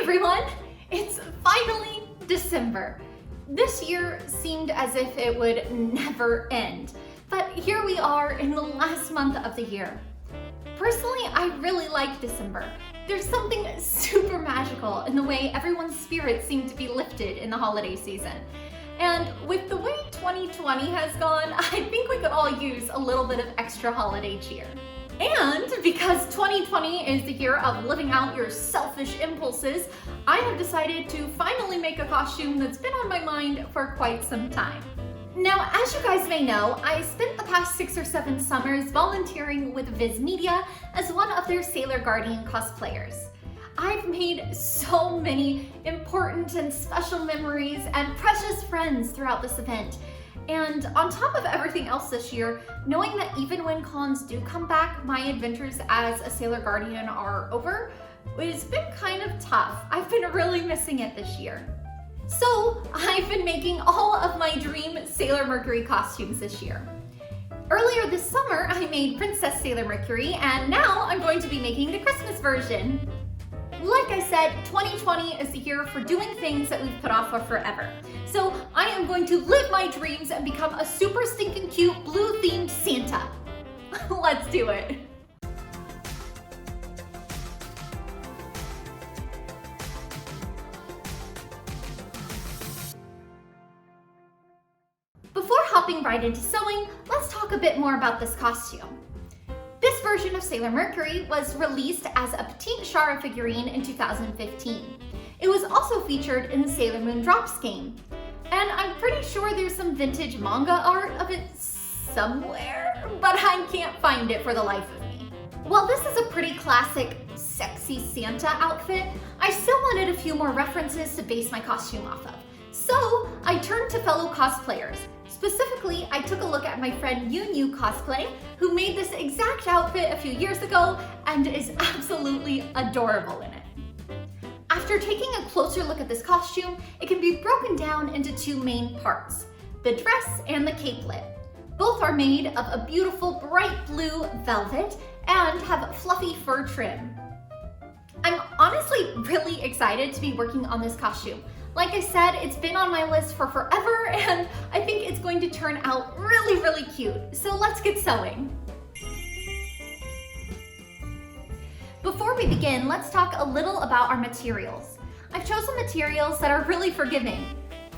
everyone! It's finally December. This year seemed as if it would never end, but here we are in the last month of the year. Personally, I really like December. There's something super magical in the way everyone's spirits seem to be lifted in the holiday season. And with the way 2020 has gone, I think we could all use a little bit of extra holiday cheer. And because 2020 is the year of living out your selfish impulses, I have decided to finally make a costume that's been on my mind for quite some time. Now, as you guys may know, I spent the past 6 or 7 summers volunteering with Viz Media as one of their Sailor Guardian cosplayers. I've made so many important and special memories and precious friends throughout this event. And on top of everything else this year, knowing that even when cons do come back, my adventures as a Sailor Guardian are over, it's been kind of tough. I've been really missing it this year. So I've been making all of my dream Sailor Mercury costumes this year. Earlier this summer, I made Princess Sailor Mercury, and now I'm going to be making the Christmas version. Like I said, 2020 is the year for doing things that we've put off for forever. So I am going to live my dreams and become a super stinking cute blue themed Santa. Let's do it. Before hopping right into sewing, let's talk a bit more about this costume. This version of Sailor Mercury was released as a petite Shara figurine in 2015. It was also featured in the Sailor Moon Drops game. And I'm pretty sure there's some vintage manga art of it somewhere, but I can't find it for the life of me. While this is a pretty classic, sexy Santa outfit, I still wanted a few more references to base my costume off of. So I turned to fellow cosplayers. Specifically, I took a look at my friend Yu Cosplay, who made this exact outfit a few years ago and is absolutely adorable in it. After taking a closer look at this costume, it can be broken down into 2 main parts, the dress and the capelet. Both are made of a beautiful bright blue velvet and have fluffy fur trim. I'm honestly really excited to be working on this costume. Like I said, it's been on my list for forever, and I think it's going to turn out really, really cute. So let's get sewing. Before we begin, let's talk a little about our materials. I've chosen materials that are really forgiving.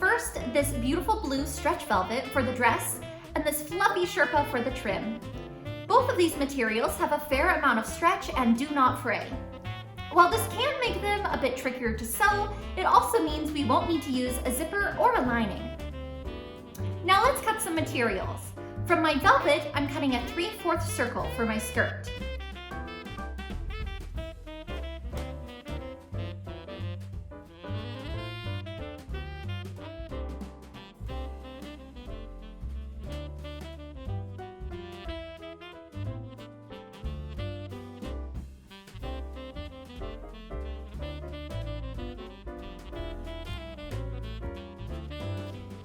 First, this beautiful blue stretch velvet for the dress, and this fluffy sherpa for the trim. Both of these materials have a fair amount of stretch and do not fray. While this can make them a bit trickier to sew, it also means we won't need to use a zipper or a lining. Now let's cut some materials. From my velvet, I'm cutting a 3/4 circle for my skirt.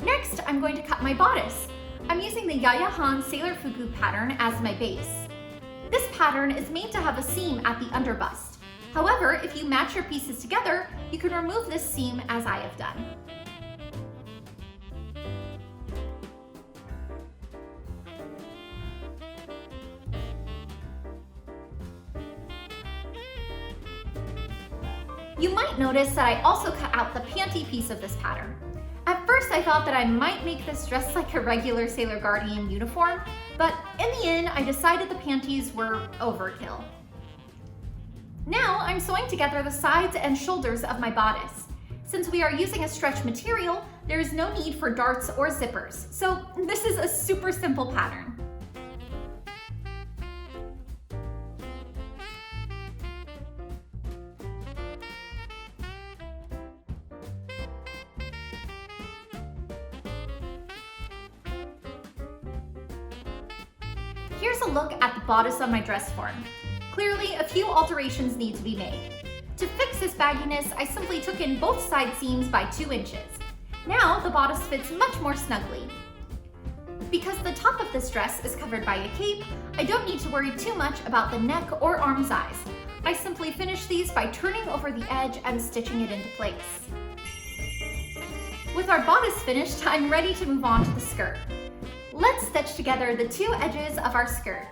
Next, I'm going to cut my bodice. I'm using the Yaya Han Sailor Fugu pattern as my base. This pattern is made to have a seam at the underbust. However, if you match your pieces together, you can remove this seam as I have done. You might notice that I also cut out the panty piece of this pattern. At first, I thought that I might make this dress like a regular Sailor Guardian uniform, but in the end, I decided the panties were overkill. Now, I'm sewing together the sides and shoulders of my bodice. Since we are using a stretch material, there is no need for darts or zippers, so this is a super simple pattern. Here's a look at the bodice on my dress form. Clearly, a few alterations need to be made. To fix this bagginess, I simply took in both side seams by 2 inches. Now, the bodice fits much more snugly. Because the top of this dress is covered by a cape, I don't need to worry too much about the neck or arm size. I simply finish these by turning over the edge and stitching it into place. With our bodice finished, I'm ready to move on to the skirt. Let's stitch together the two edges of our skirt.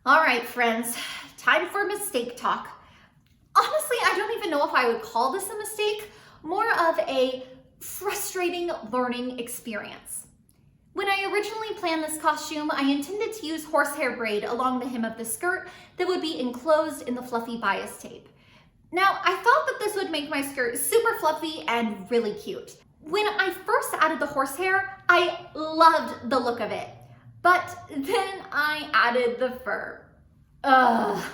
All right, friends, time for mistake talk. Honestly, I don't even know if I would call this a mistake, more of a frustrating learning experience. When I originally planned this costume, I intended to use horsehair braid along the hem of the skirt that would be enclosed in the fluffy bias tape. Now, I thought that this would make my skirt super fluffy and really cute. When I first added the horsehair, I loved the look of it, but then I added the fur. Ugh.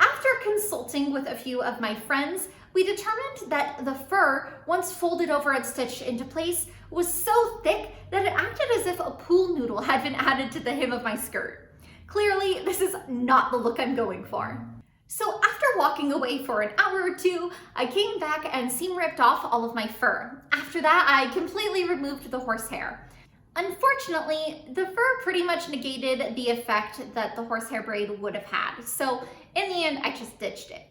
After consulting with a few of my friends, we determined that the fur, once folded over and stitched into place, was so thick that it acted as if a pool noodle had been added to the hem of my skirt. Clearly, this is not the look I'm going for. So after walking away for an hour or two, I came back and seam ripped off all of my fur. After that, I completely removed the horsehair. Unfortunately, the fur pretty much negated the effect that the horsehair braid would have had. So in the end, I just ditched it.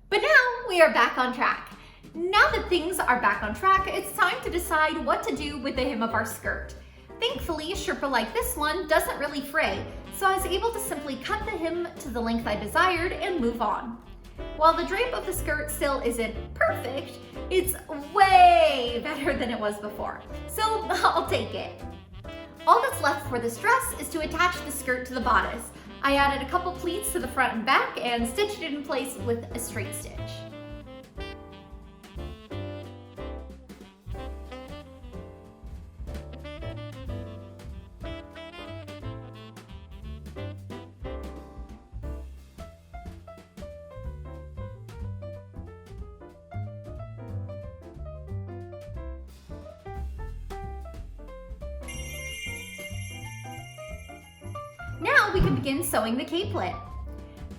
But now we are back on track. Now that things are back on track, it's time to decide what to do with the hem of our skirt. Thankfully, a Sherpa like this one doesn't really fray, so I was able to simply cut the hem to the length I desired and move on. While the drape of the skirt still isn't perfect, it's way better than it was before, so I'll take it. All that's left for this dress is to attach the skirt to the bodice. I added a couple pleats to the front and back and stitched it in place with a straight stitch. Now we can begin sewing the capelet.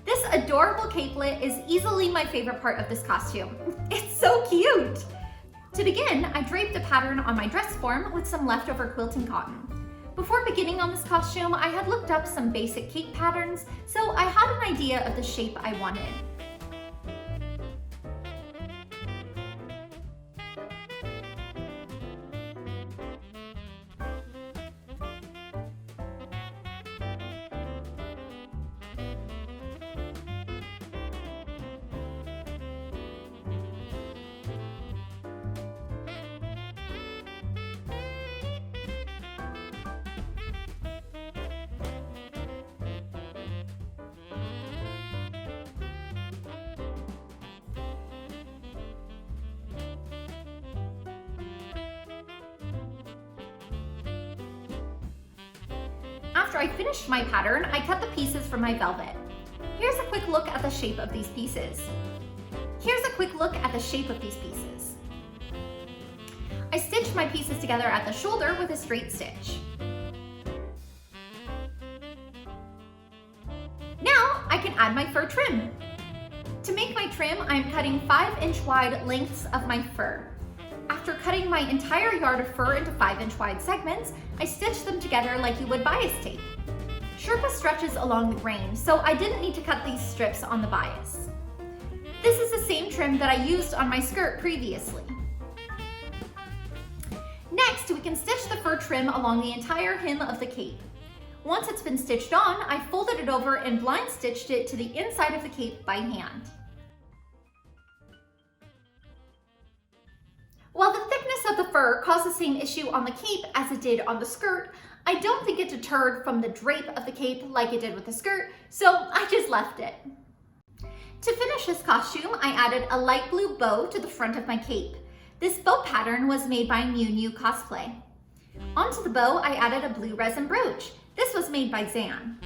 This adorable capelet is easily my favorite part of this costume. It's so cute! To begin, I draped a pattern on my dress form with some leftover quilting cotton. Before beginning on this costume, I had looked up some basic cape patterns, so I had an idea of the shape I wanted. After I finished my pattern, I cut the pieces from my velvet. Here's a quick look at the shape of these pieces. Here's a quick look at the shape of these pieces. I stitched my pieces together at the shoulder with a straight stitch. Now I can add my fur trim. To make my trim, I'm cutting 5-inch wide lengths of my fur. After cutting my entire yard of fur into 5-inch wide segments, I stitched them together like you would bias tape. Sherpa stretches along the grain, so I didn't need to cut these strips on the bias. This is the same trim that I used on my skirt previously. Next, we can stitch the fur trim along the entire hem of the cape. Once it's been stitched on, I folded it over and blind stitched it to the inside of the cape by hand. While the thickness of the fur caused the same issue on the cape as it did on the skirt, I don't think it deterred from the drape of the cape like it did with the skirt, so I just left it. To finish this costume, I added a light blue bow to the front of my cape. This bow pattern was made by New Cosplay. Onto the bow, I added a blue resin brooch. This was made by Zan.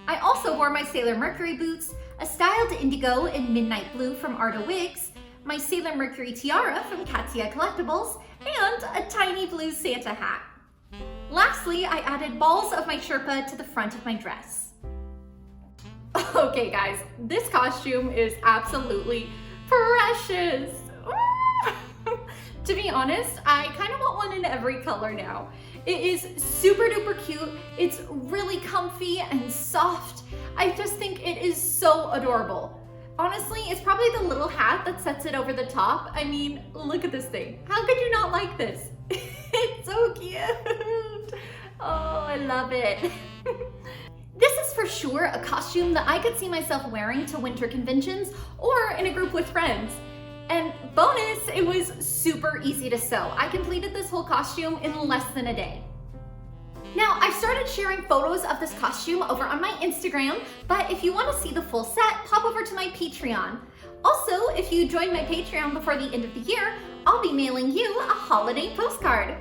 I also wore my Sailor Mercury boots, a styled indigo in midnight blue from Arda Wigs, my Sailor Mercury tiara from Katia Collectibles, and a tiny blue Santa hat. Lastly, I added balls of my Sherpa to the front of my dress. Okay guys, this costume is absolutely precious. To be honest, I kind of want one in every color now. It is super duper cute. It's really comfy and soft. I just think it is so adorable. Honestly, it's probably the little hat that sets it over the top. I mean, look at this thing. How could you not like this? It's so cute. Oh, I love it. This is for sure a costume that I could see myself wearing to winter conventions or in a group with friends. And bonus, it was super easy to sew. I completed this whole costume in less than a day. Now, I've started sharing photos of this costume over on my Instagram, but if you want to see the full set, pop over to my Patreon. Also, if you join my Patreon before the end of the year, I'll be mailing you a holiday postcard.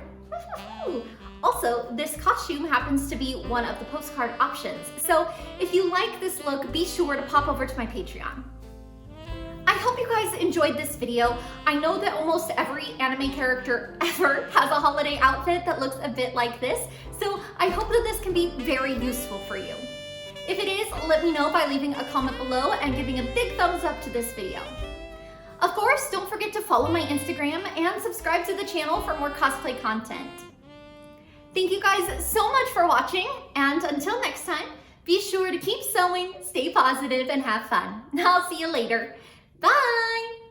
Also, this costume happens to be one of the postcard options, so if you like this look, be sure to pop over to my Patreon. I hope you guys enjoyed this video. I know that almost every anime character ever has a holiday outfit that looks a bit like this, so I hope that this can be very useful for you. If it is, let me know by leaving a comment below and giving a big thumbs up to this video. Of course, don't forget to follow my Instagram and subscribe to the channel for more cosplay content. Thank you guys so much for watching, and until next time, be sure to keep sewing, stay positive, and have fun. I'll see you later. Bye!